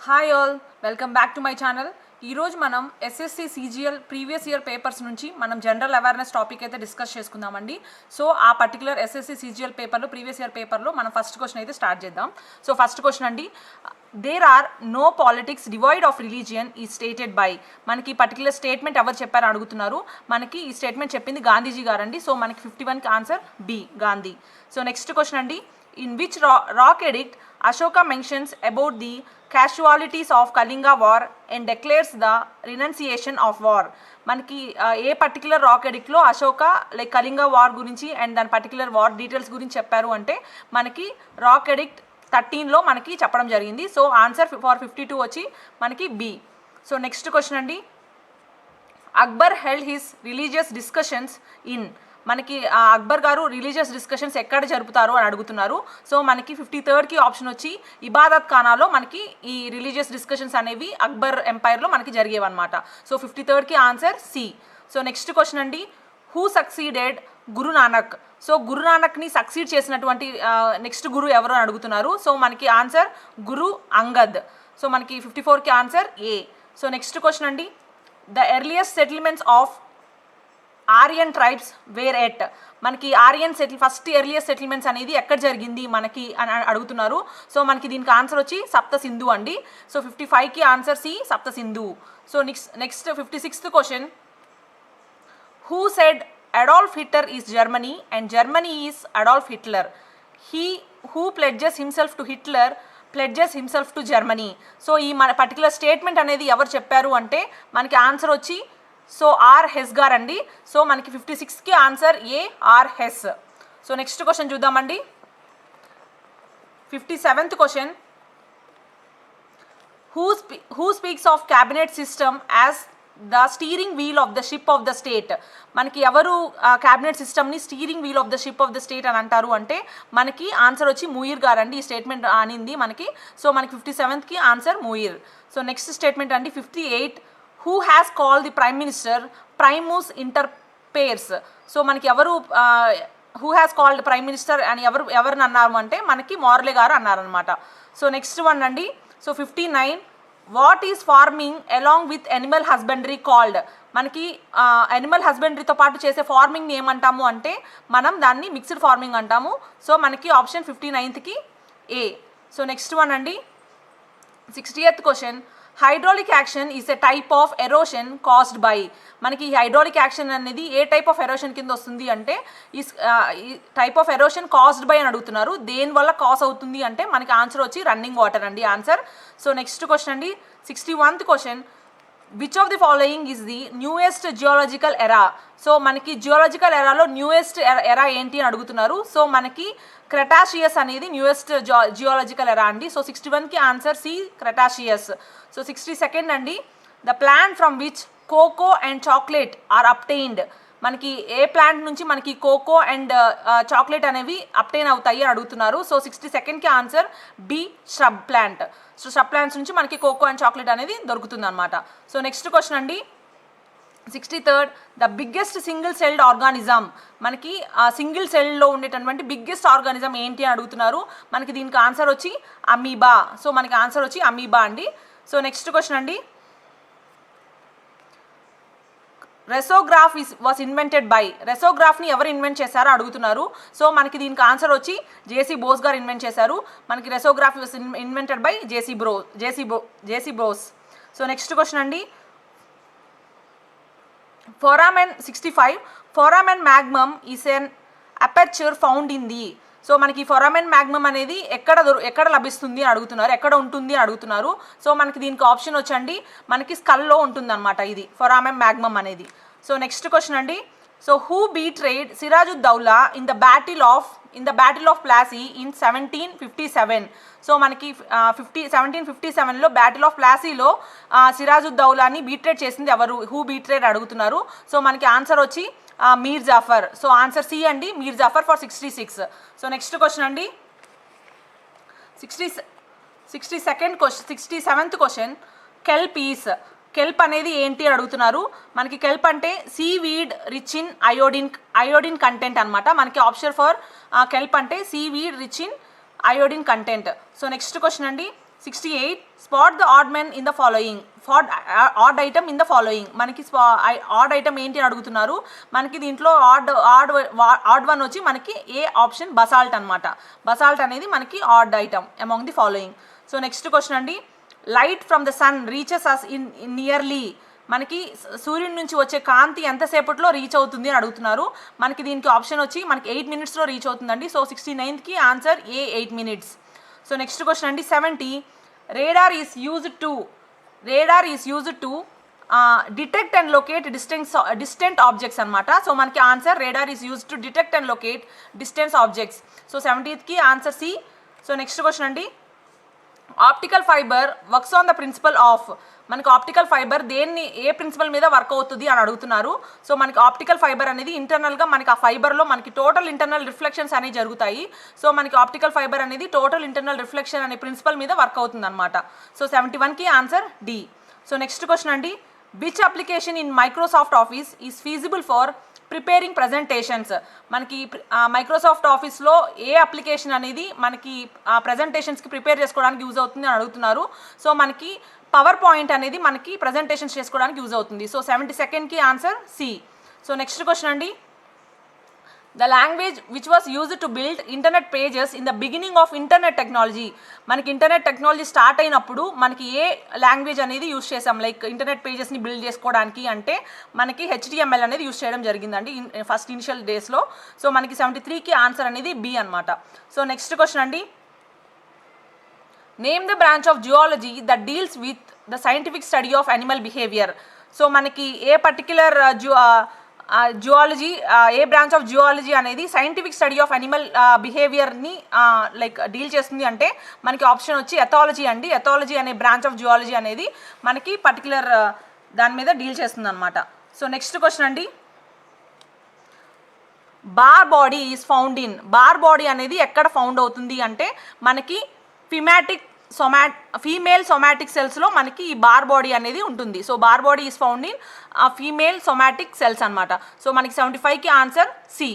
Hi all, welcome back to my channel. ఈరోజు మనం SSC CGL previous year papers నుంచి మనం జనరల్ అవేర్నెస్ టాపిక్ అయితే డిస్కస్ చేసుకుందామండి. సో ఆ పర్టికులర్ ఎస్ఎస్సి సిజిఎల్ పేపర్లో ప్రీవియస్ ఇయర్ పేపర్లో మనం ఫస్ట్ క్వశ్చన్ అయితే స్టార్ట్ చేద్దాం. సో ఫస్ట్ క్వశ్చన్ అండి, there are no politics divide of religion ఈ స్టేటెడ్ బై. మనకి పర్టికులర్ స్టేట్మెంట్ ఎవరు చెప్పారని అడుగుతున్నారు. మనకి ఈ స్టేట్మెంట్ చెప్పింది గాంధీజీ గారు అండి. సో మనకి 51కి answer B, Gandhi. So next question అండి, in which rock edict Ashoka mentions about the casualties of Kalinga war and declares the renunciation of war. మనకి ఏ పర్టికులర్ రాక్ ఎడిక్ట్లో అశోక కళింగ వార్ గురించి అండ్ దాని పర్టికులర్ వార్ డీటెయిల్స్ గురించి చెప్పారు అంటే మనకి రాక్ ఎడిక్ట్ 13లో మనకి చెప్పడం జరిగింది. సో ఆన్సర్ ఫర్ 52 వచ్చి మనకి బి. సో నెక్స్ట్ క్వశ్చన్ అండి, Akbar held his religious discussions in. మనకి అక్బర్ గారు రిలీజియస్ డిస్కషన్స్ ఎక్కడ జరుపుతారు అని అడుగుతున్నారు. సో మనకి 53కి ఆప్షన్ వచ్చి ఇబాదత్ ఖానాలో మనకి ఈ రిలీజియస్ డిస్కషన్స్ అనేవి అక్బర్ ఎంపైర్లో మనకి జరిగేవన్నమాట. సో 53కి answer C. So next question అండి, హూ సక్సీడెడ్ గురునానక్. సో గురునానక్ని సక్సీడ్ చేసినటువంటి నెక్స్ట్ గురు ఎవరు అని అడుగుతున్నారు. సో మనకి ఆన్సర్ గురు అంగద్. సో మనకి 54కి answer A. So next question అండి, the earliest settlements of Aryan tribes were at. మనకి ఆర్యన్ ఫస్ట్ ఎర్లియస్ట్ సెటిల్మెంట్స్ అనేది ఎక్కడ జరిగింది మనకి అని అడుగుతున్నారు. సో మనకి దీనికి ఆన్సర్ వచ్చి సప్త సింధు అండి. సో 55కి ఆన్సర్ సి, సప్త Sindhu. So next 56th question, who said Adolf Hitler is Germany and Germany is Adolf Hitler. He who pledges himself to Hitler pledges himself to Germany. So ఈ మన particular statement అనేది ఎవరు చెప్పారు అంటే మనకి answer వచ్చి so are Hess గారు అండి. సో మనకి 56కి answer A, R Hess. So next question చూద్దామండి, 57th question, who speaks of cabinet system as the steering wheel of the ship of the state. మనకి ఎవరు క్యాబినెట్ సిస్టమ్ని steering wheel of the ship of the state అని అంటారు అంటే మనకి answer వచ్చి ముయిర్ గారు అండి. ఈ స్టేట్మెంట్ అనింది మనకి. సో మనకి 57కి answer Muir. So next statement అండి, 58, who has call the prime minister primus inter pares. So మనకి ఎవరు who has called prime minister అని ఎవరిని అన్నారు అంటే మనకి మోర్లే గారు అన్నారనమాట. సో నెక్స్ట్ వన్ అండి, so 59, what is farming along with animal husbandry called. మనకి ఎనిమల్ హస్బెండరీతో పాటు చేసే ఫార్మింగ్ని ఏమంటాము అంటే మనం దాన్ని మిక్స్డ్ ఫార్మింగ్ అంటాము. సో మనకి ఆప్షన్ 59కి ఏ. సో నెక్స్ట్ వన్ అండి, 60th question, hydraulic action is a type of erosion caused by. మనకి ఈ హైడ్రాలిక్ యాక్షన్ అనేది ఏ టైప్ ఆఫ్ ఎరోషన్ కింద వస్తుంది అంటే ఈ type of erosion caused by అని అడుగుతున్నారు. దేనివల్ల కాస్ అవుతుంది అంటే మనకి ఆన్సర్ వచ్చి రన్నింగ్ వాటర్ అండి ఆన్సర్. సో నెక్స్ట్ క్వశ్చన్ అండి, 61th question, which of the following is the newest geological ఎరా. సో మనకి జియోలాజికల్ ఎరాలో న్యూయెస్ట్ ఎరా ఏంటి అని అడుగుతున్నారు. సో మనకి క్రెటాషియస్ అనేది న్యూయెస్ట్ జియోలాజికల్ ఎరా అండి. సో 61కి answer C, cretaceous. So 62nd అండి, the plant from which cocoa and chocolate are obtained. మనకి ఏ ప్లాంట్ నుంచి మనకి కోకో అండ్ చాక్లెట్ అనేవి అప్టైన్ అవుతాయి అని అడుగుతున్నారు. సో 62ndకి answer B, shrub plant. So shrub plants నుంచి మనకి కోకో అండ్ చాక్లెట్ అనేది దొరుకుతుంది అనమాట. సో నెక్స్ట్ క్వశ్చన్ అండి, 63rd, the biggest single celled organism. మనకి సింగిల్ సెల్లో ఉండేటటువంటి బిగ్గెస్ట్ ఆర్గానిజం ఏంటి అని అడుగుతున్నారు. మనకి దీనికి ఆన్సర్ వచ్చి అమీబా. సో మనకి ఆన్సర్ వచ్చి అమీబా అండి. సో నెక్స్ట్ క్వశ్చన్ అండి, రెసోగ్రాఫ్ వాస్ ఇన్వెంటెడ్ బై. రెసోగ్రాఫ్ని ఎవరు ఇన్వెంట్ చేశారో అడుగుతున్నారు. సో మనకి దీనికి ఆన్సర్ వచ్చి జేసీ బోస్ గారు ఇన్వెంట్ చేశారు. మనకి crescograph was invented by JC Bose. So next question అండి, foramen 65, foramen magnum is an aperture found in the. So మనకి ఫోరామెన్ మ్యాగ్మమ్ అనేది ఎక్కడ లభిస్తుంది అని అడుగుతున్నారు, ఎక్కడ ఉంటుంది అని అడుగుతున్నారు. సో మనకి దీనికి ఆప్షన్ వచ్చండి మనకి స్కల్లో ఉంటుంది అనమాట ఇది ఫోరామెన్ మ్యాగ్మమ్ అనేది. సో నెక్స్ట్ క్వశ్చన్ అండి, so who betrayed Sirajuddaulah in the battle of Plassey in 1757. So మనకి 1757లో బ్యాటిల్ ఆఫ్ ప్లాసీలో సిరాజుద్దౌలాని బీట్రేడ్ చేసింది ఎవరు, హూ బీట్రేడ్ అడుగుతున్నారు. సో మనకి ఆన్సర్ వచ్చి Mir Jafar. So answer C అండి, Mir Jafar for 66. So next question అండి, 67th question, kelp is. Kelp అనేది ఏంటి అడుగుతున్నారు. మనకి కెల్ప్ అంటే seaweed rich in iodine content అనమాట. మనకి ఆప్షన్ ఫర్ కెల్ప్ అంటే seaweed rich in iodine content. So next question అండి, 68 spot the odd men in the following, odd item in the following. మనకి ఆడ్ ఐటమ్ ఏంటి అని అడుగుతున్నారు. మనకి దీంట్లో ఆడ్ వన్ వచ్చి మనకి ఏ ఆప్షన్ బసాల్ట్ అనమాట. బసాల్ట్ అనేది మనకి odd item among the following. So next question అండి, light from the sun reaches us in nearly, మనకి సూర్యుడి నుంచి వచ్చే కాంతి ఎంతసేపట్లో రీచ్ అవుతుంది అని అడుగుతున్నారు. మనకి దీనికి ఆప్షన్ వచ్చి మనకి 8 minutesలో రీచ్ అవుతుందండి. సో 69కి answer A 8 minutes. So next question అండి 70, radar is used to detect and locate distant objects అనమాట. సో మనకి answer radar is used to detect and locate distance objects. So 70కి answer C. So next question అండి, optical fibre works on the principle of, మనకి optical fibre దేన్ని ఏ principal మీద work అవుతుంది అని అడుగుతున్నారు. సో మనకి ఆప్టికల్ ఫైబర్ అనేది ఇంటర్నల్గా మనకి ఆ ఫైబర్లో మనకి టోటల్ ఇంటర్నల్ రిఫ్లెక్షన్స్ అనేవి జరుగుతాయి. సో మనకి ఆప్టికల్ ఫైబర్ అనేది టోటల్ ఇంటర్నల్ రిఫ్లెక్షన్ అనే ప్రిన్సిపల్ మీద వర్క్ అవుతుంది అనమాట. సో 71కి answer D. So next question అండి, which application in Microsoft office is feasible for preparing presentations, మనకి మైక్రోసాఫ్ట్ ఆఫీస్లో ఏ అప్లికేషన్ అనేది మనకి ప్రజెంటేషన్స్కి ప్రిపేర్ చేసుకోవడానికి యూజ్ అవుతుంది అని అడుగుతున్నారు. సో మనకి పవర్ పాయింట్ అనేది మనకి ప్రజెంటేషన్స్ చేసుకోవడానికి యూజ్ అవుతుంది. సో 72కి answer C. So next question అండి, the language which was used to build internet pages in the beginning of internet technology, మనకి ఇంటర్నెట్ టెక్నాలజీ స్టార్ట్ అయినప్పుడు మనకి ఏ లాంగ్వేజ్ అనేది యూజ్ చేసాం లైక్ ఇంటర్నెట్ పేజెస్ని బిల్డ్ చేసుకోవడానికి అంటే మనకి HTML అనేది యూజ్ చేయడం జరిగిందండి ఫస్ట్ ఇనిషియల్ డేస్లో. సో మనకి 73కి ఆన్సర్ అనేది బి అనమాట. సో నెక్స్ట్ క్వశ్చన్ అండి, name the branch of geology that deals with the scientific study of animal behaviour. So మనకి ఏ పర్టిక్యులర్ జియాలజీ ఏ బ్రాంచ్ ఆఫ్ జియాలజీ అనేది సైంటిఫిక్ స్టడీ ఆఫ్ యానిమల్ బిహేవియర్ని లైక్ డీల్ చేస్తుంది అంటే మనకి ఆప్షన్ వచ్చి ఎథాలజీ అండి. ఎథాలజీ అనే బ్రాంచ్ ఆఫ్ జియాలజీ అనేది మనకి పర్టిక్యులర్ దాని మీద డీల్ చేస్తుంది అనమాట. సో నెక్స్ట్ క్వశ్చన్ అండి, bar body is found in, bar body అనేది ఎక్కడ ఫౌండ్ అవుతుంది అంటే మనకి ఫీమేల్ సొమాటిక్ సెల్స్లో మనకి ఈ బార్ బాడీ అనేది ఉంటుంది. So bar body is found in female somatic cells అనమాట. సో మనకి 75కి ఆన్సర్ సి.